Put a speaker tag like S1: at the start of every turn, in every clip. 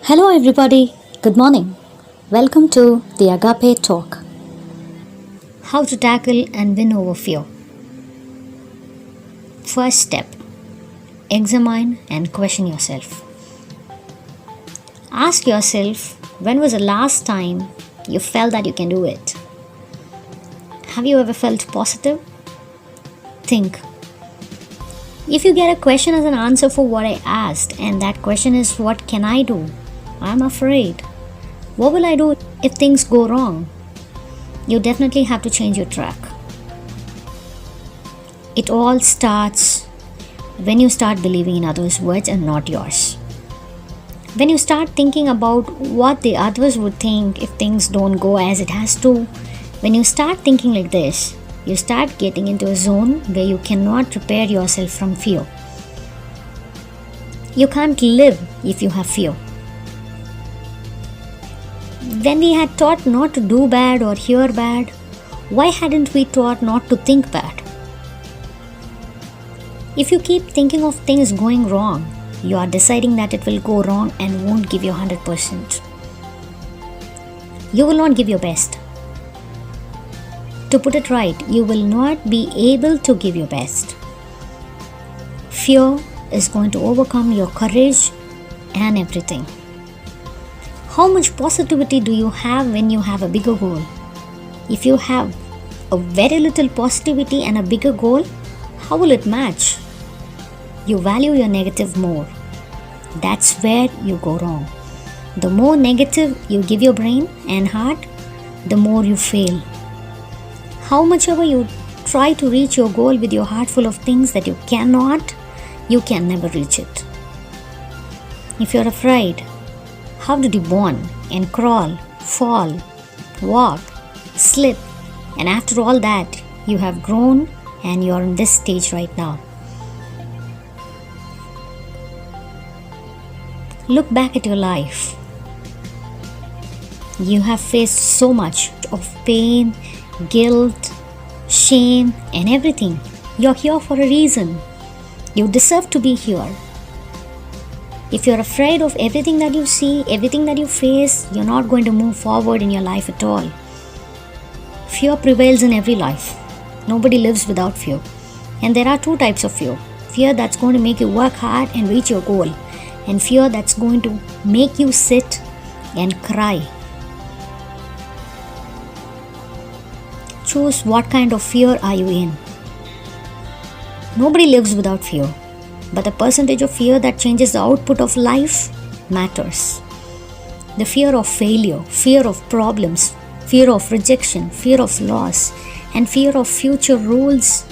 S1: Hello, everybody. Good morning. Welcome to the Agape Talk. How to tackle and win over fear. First step, examine and question yourself. Ask yourself, when was the last time you felt that you can do it? Have you ever felt positive? Think. If you get a question as an answer for what I asked, and that question is, what can I do? I'm afraid. What will I do if things go wrong? You definitely have to change your track. It all starts when you start believing in others' words and not yours. When you start thinking about what the others would think if things don't go as it has to, when you start thinking like this, you start getting into a zone where you cannot prepare yourself from fear. You can't live if you have fear. When we had taught not to do bad or hear bad, why hadn't we taught not to think bad? If you keep thinking of things going wrong, you are deciding that it will go wrong and won't give you 100%. You will not give your best. To put it right, you will not be able to give your best. Fear is going to overcome your courage and everything. How much positivity do you have when you have a bigger goal? If you have a very little positivity and a bigger goal, how will it match? You value your negative more. That's where you go wrong. The more negative you give your brain and heart, the more you fail. How much ever you try to reach your goal with your heart full of things that you cannot, you can never reach it. If you're afraid, how did you born and crawl, fall, walk, slip, and after all that, you have grown and you're in this stage right now. Look back at your life. You have faced so much of pain, guilt, shame, and everything. You're here for a reason. You deserve to be here. If you're afraid of everything that you see, everything that you face, you're not going to move forward in your life at all. Fear prevails in every life. Nobody lives without fear. And there are two types of fear. Fear that's going to make you work hard and reach your goal. And fear that's going to make you sit and cry. Choose what kind of fear are you in. Nobody lives without fear. But the percentage of fear that changes the output of life matters. The fear of failure, fear of problems, fear of rejection, fear of loss, and fear of future rules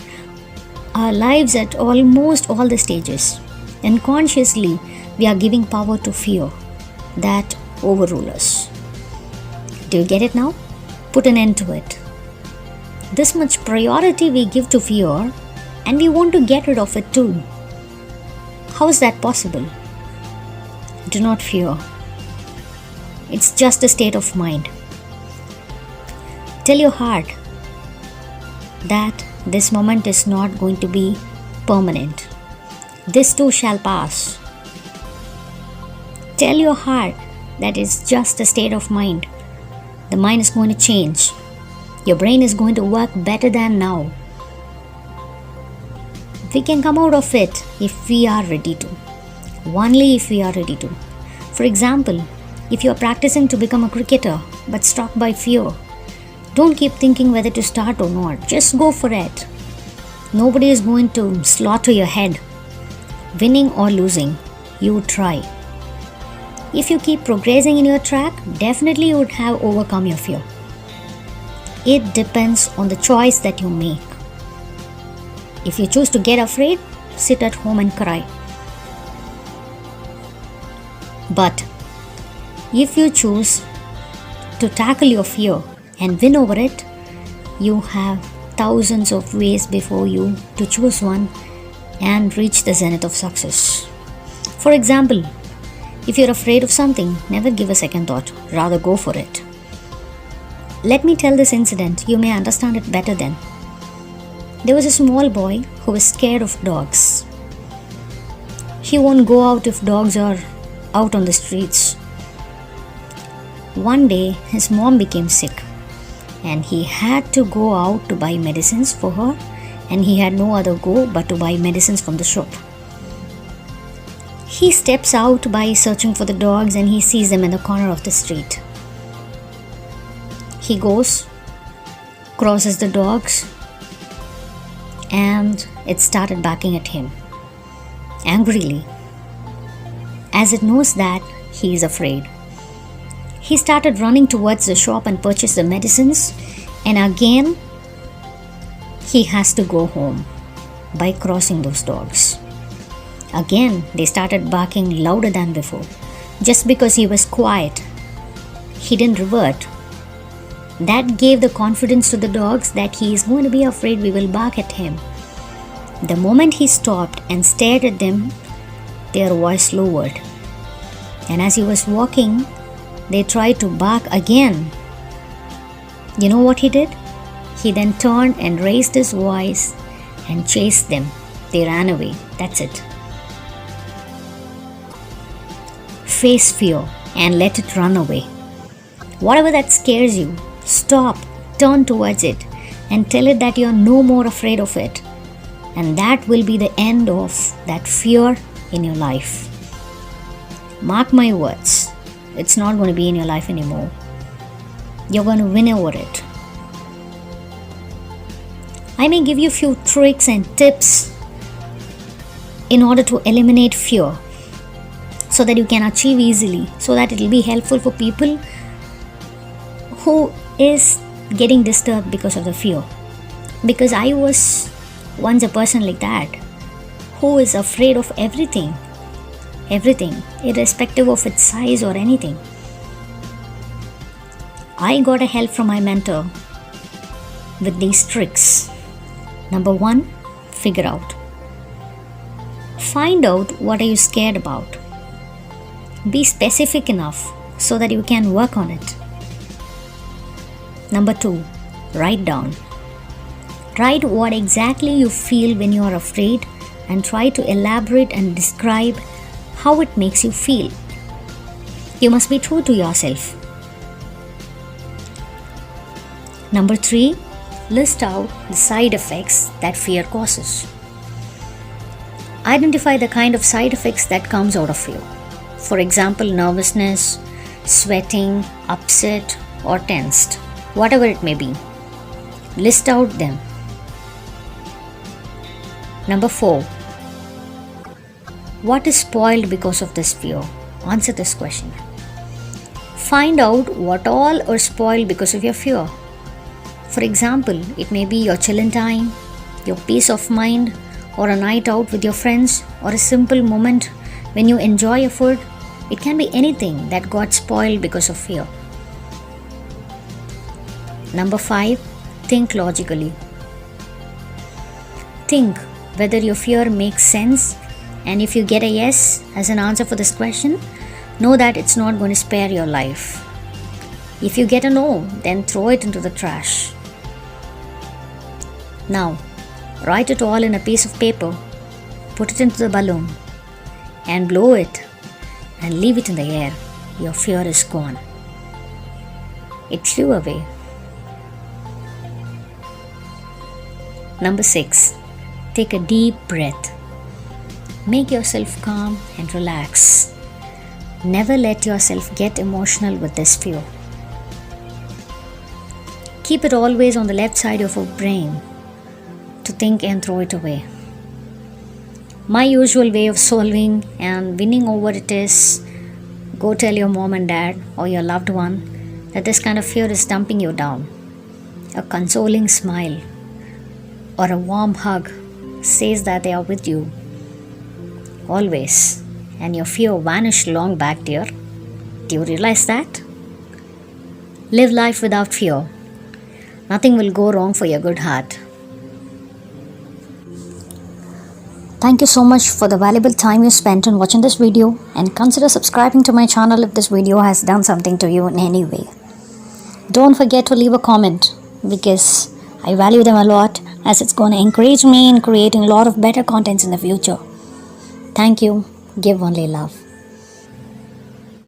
S1: our lives at almost all the stages. And consciously, we are giving power to fear that overrules us. Do you get it now? Put an end to it. This much priority we give to fear, and we want to get rid of it too. How is that possible? Do not fear. It's just a state of mind. Tell your heart that this moment is not going to be permanent. This too shall pass. Tell your heart that it's just a state of mind. The mind is going to change. Your brain is going to work better than now. We can come out of it if we are ready to. Only if we are ready to. For example, if you are practicing to become a cricketer but struck by fear, don't keep thinking whether to start or not. Just go for it. Nobody is going to slaughter your head. Winning or losing, you try. If you keep progressing in your track, definitely you would have overcome your fear. It depends on the choice that you make. If you choose to get afraid, sit at home and cry. But if you choose to tackle your fear and win over it, you have thousands of ways before you to choose one and reach the zenith of success. For example, if you're afraid of something, never give a second thought, rather go for it. Let me tell this incident, you may understand it better then. There was a small boy who was scared of dogs. He won't go out if dogs are out on the streets. One day his mom became sick and he had to go out to buy medicines for her, and he had no other go but to buy medicines from the shop. He steps out by searching for the dogs and he sees them in the corner of the street. He goes, crosses the dogs, and it started barking at him angrily, as it knows that he is afraid. He started running towards the shop and purchased the medicines, and again he has to go home by crossing those dogs. Again they started barking louder than before. Just because he was quiet, he didn't revert. That gave the confidence to the dogs that he is going to be afraid we will bark at him. The moment he stopped and stared at them, their voice lowered. And as he was walking, they tried to bark again. You know what he did? He then turned and raised his voice and chased them. They ran away. That's it. Face fear and let it run away. Whatever that scares you, stop, turn towards it, and tell it that you are no more afraid of it. And that will be the end of that fear in your life. Mark my words, it's not going to be in your life anymore. You're going to win over it. I may give you a few tricks and tips in order to eliminate fear, so that you can achieve easily, so that it will be helpful for people who is getting disturbed because of the fear. Because I was once a person like that, who is afraid of everything, irrespective of its size or anything. I got a help from my mentor with these tricks. Number 1, figure out. Find out what are you scared about. Be specific enough so that you can work on it. Number 2, write down. Write what exactly you feel when you are afraid and try to elaborate and describe how it makes you feel. You must be true to yourself. Number 3, list out the side effects that fear causes. Identify the kind of side effects that comes out of fear. For example, nervousness, sweating, upset, or tensed, whatever it may be. List out them. Number 4, what is spoiled because of this fear? Answer this question. Find out what all are spoiled because of your fear. For example, it may be your chilling time, your peace of mind, or a night out with your friends, or a simple moment when you enjoy a food. It can be anything that got spoiled because of fear. Number 5, think logically. Think whether your fear makes sense, and if you get a yes as an answer for this question, know that it's not going to spare your life. If you get a no, then throw it into the trash. Now, write it all in a piece of paper, put it into the balloon, and blow it and leave it in the air. Your fear is gone. It flew away. Number 6, take a deep breath. Make yourself calm and relax. Never let yourself get emotional with this fear. Keep it always on the left side of your brain to think and throw it away. My usual way of solving and winning over it is go tell your mom and dad or your loved one that this kind of fear is dumping you down. A consoling smile or a warm hug says that they are with you always, and your fear vanished long back, dear. Do you realize that? Live life without fear. Nothing will go wrong for your good heart. Thank you so much for the valuable time you spent on watching this video, and consider subscribing to my channel if this video has done something to you in any way. Don't forget to leave a comment because I value them a lot, as it's going to encourage me in creating a lot of better contents in the future. Thank you. Give only love.